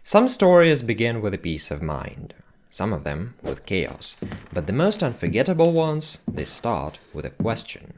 Some stories begin with a peace of mind, some of them with chaos, but the most unforgettable ones, they start with a question.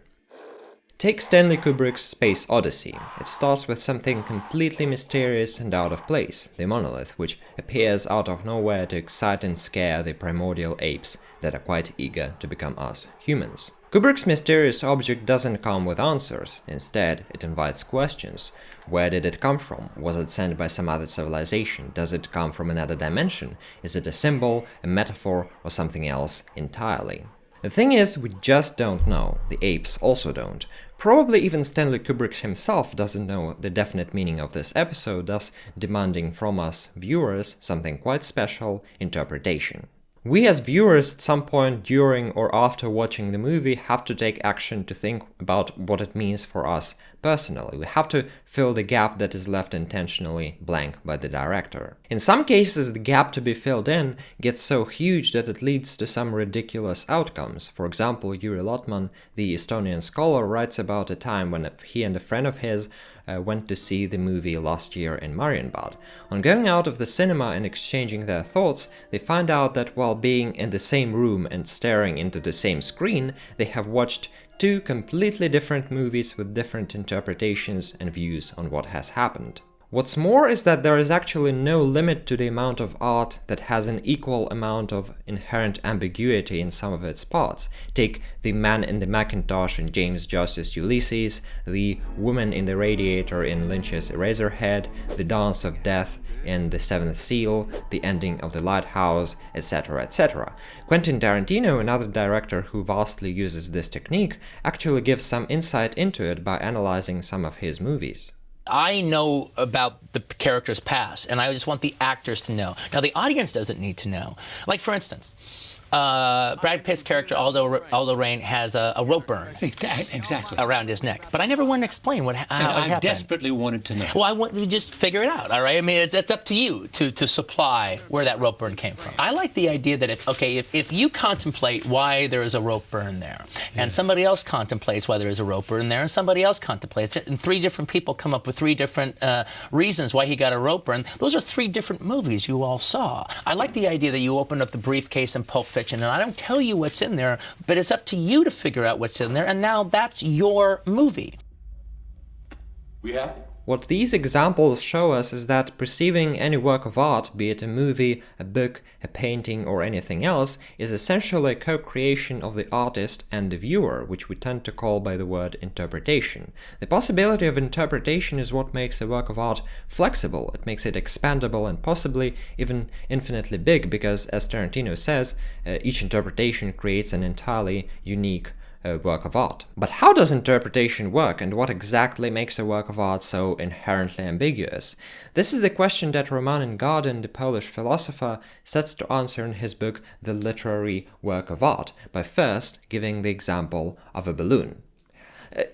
Take Stanley Kubrick's Space Odyssey. It starts with something completely mysterious and out of place, the monolith, which appears out of nowhere to excite and scare the primordial apes that are quite eager to become us humans. Kubrick's mysterious object doesn't come with answers, instead it invites questions. Where did it come from? Was it sent by some other civilization? Does it come from another dimension? Is it a symbol, a metaphor, or something else entirely? The thing is, we just don't know. The apes also don't. Probably even Stanley Kubrick himself doesn't know the definite meaning of this episode, thus demanding from us viewers something quite special: interpretation. We as viewers at some point during or after watching the movie have to take action to think about what it means for us personally. We have to fill the gap that is left intentionally blank by the director. In some cases, the gap to be filled in gets so huge that it leads to some ridiculous outcomes. For example, Yuriy Tarnawsky, the Estonian scholar, writes about a time when he and a friend of his went to see the movie last year in Marienbad. On going out of the cinema and exchanging their thoughts, they find out that while being in the same room and staring into the same screen, they have watched two completely different movies with different interpretations and views on what has happened. What's more is that there is actually no limit to the amount of art that has an equal amount of inherent ambiguity in some of its parts. Take the man in the Macintosh in James Joyce's Ulysses, the woman in the radiator in Lynch's Eraserhead, the dance of death in The Seventh Seal, the ending of The Lighthouse, etc., etc. Quentin Tarantino, another director who vastly uses this technique, actually gives some insight into it by analyzing some of his movies. I know about the character's past, and I just want the actors to know. Now, the audience doesn't need to know. Like, for instance, Brad Pitt's character, Aldo Rain, has a rope burn exactly around his neck. But I never wanted to explain how it happened. I desperately wanted to know. Well, I want you to just figure it out, all right? I mean, it's up to you to supply where that rope burn came from. I like the idea that if you contemplate why there is a rope burn there, and somebody else contemplates why there is a rope burn there, and somebody else contemplates it, and three different people come up with three different reasons why he got a rope burn, those are three different movies you all saw. I like the idea that you opened up the briefcase in Pulp Fiction, and I don't tell you what's in there, but it's up to you to figure out what's in there, and now that's your movie. What these examples show us is that perceiving any work of art, be it a movie, a book, a painting, or anything else, is essentially a co-creation of the artist and the viewer, which we tend to call by the word interpretation. The possibility of interpretation is what makes a work of art flexible. It makes it expandable and possibly even infinitely big, because, as Tarantino says, each interpretation creates an entirely unique work of art. But how does interpretation work, and what exactly makes a work of art so inherently ambiguous? This is the question that Roman Ingarden, the Polish philosopher, sets to answer in his book The Literary Work of Art, by first giving the example of a balloon.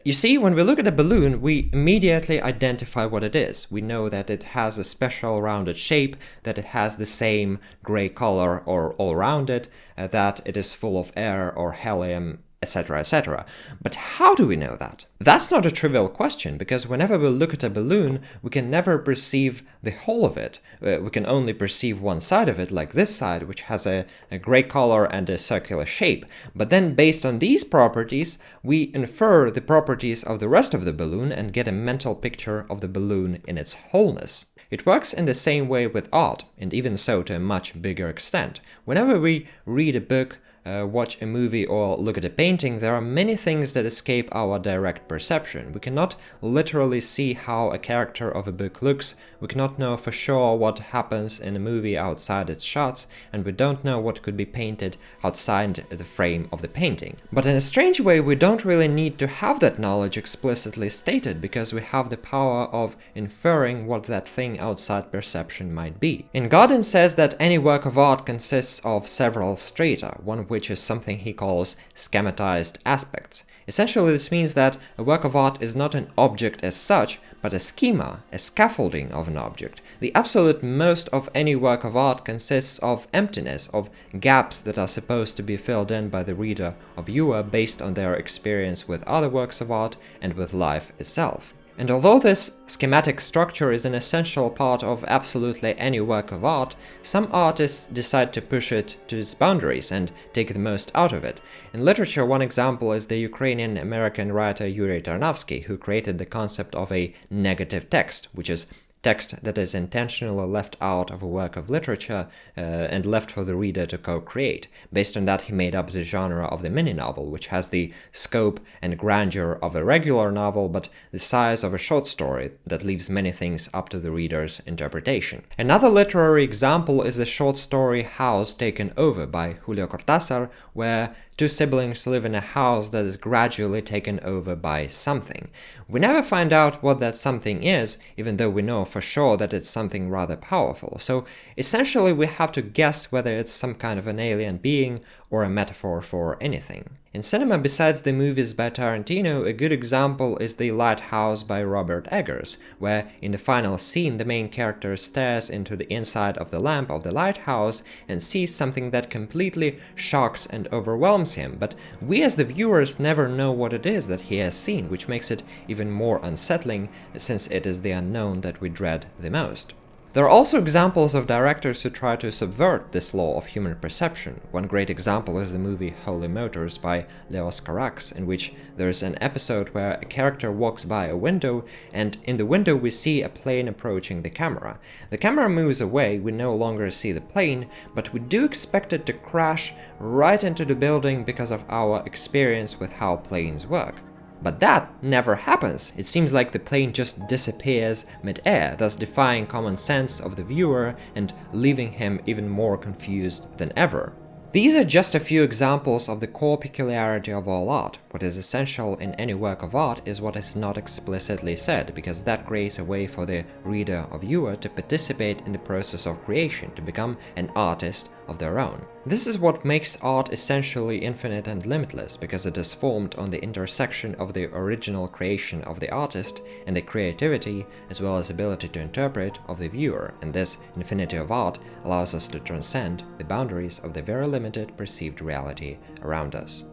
You see, when we look at a balloon, we immediately identify what it is. We know that it has a special rounded shape, that it has the same gray color or all around it, that it is full of air or helium, etc., etc. But how do we know that? That's not a trivial question, because whenever we look at a balloon, we can never perceive the whole of it. We can only perceive one side of it, like this side, which has a gray color and a circular shape. But then, based on these properties, we infer the properties of the rest of the balloon and get a mental picture of the balloon in its wholeness. It works in the same way with art, and even so to a much bigger extent. Whenever we read a book, watch a movie, or look at a painting, there are many things that escape our direct perception. We cannot literally see how a character of a book looks, we cannot know for sure what happens in a movie outside its shots, and we don't know what could be painted outside the frame of the painting. But in a strange way, we don't really need to have that knowledge explicitly stated, because we have the power of inferring what that thing outside perception might be. Ingarden says that any work of art consists of several strata, one which is something he calls schematized aspects. Essentially, this means that a work of art is not an object as such, but a schema, a scaffolding of an object. The absolute most of any work of art consists of emptiness, of gaps that are supposed to be filled in by the reader or viewer based on their experience with other works of art and with life itself. And although this schematic structure is an essential part of absolutely any work of art, some artists decide to push it to its boundaries and take the most out of it. In literature, one example is the Ukrainian-American writer Yuriy Tarnawsky, who created the concept of a negative text, which is text that is intentionally left out of a work of literature and left for the reader to co-create. Based on that, he made up the genre of the mini-novel, which has the scope and grandeur of a regular novel, but the size of a short story that leaves many things up to the reader's interpretation. Another literary example is the short story House Taken Over by Julio Cortázar, where two siblings live in a house that is gradually taken over by something. We never find out what that something is, even though we know for sure that it's something rather powerful. So essentially we have to guess whether it's some kind of an alien being or a metaphor for anything. In cinema, besides the movies by Tarantino, a good example is The Lighthouse by Robert Eggers, where in the final scene the main character stares into the inside of the lamp of the lighthouse and sees something that completely shocks and overwhelms him, but we as the viewers never know what it is that he has seen, which makes it even more unsettling, since it is the unknown that we dread the most. There are also examples of directors who try to subvert this law of human perception. One great example is the movie Holy Motors by Carax, in which there is an episode where a character walks by a window, and in the window we see a plane approaching the camera. The camera moves away, we no longer see the plane, but we do expect it to crash right into the building because of our experience with how planes work. But that never happens. It seems like the plane just disappears mid-air, thus defying common sense of the viewer and leaving him even more confused than ever. These are just a few examples of the core peculiarity of all art. What is essential in any work of art is what is not explicitly said, because that creates a way for the reader or viewer to participate in the process of creation, to become an artist of their own. This is what makes art essentially infinite and limitless, because it is formed on the intersection of the original creation of the artist and the creativity, as well as ability to interpret, of the viewer, and this infinity of art allows us to transcend the boundaries of the very limited perceived reality around us.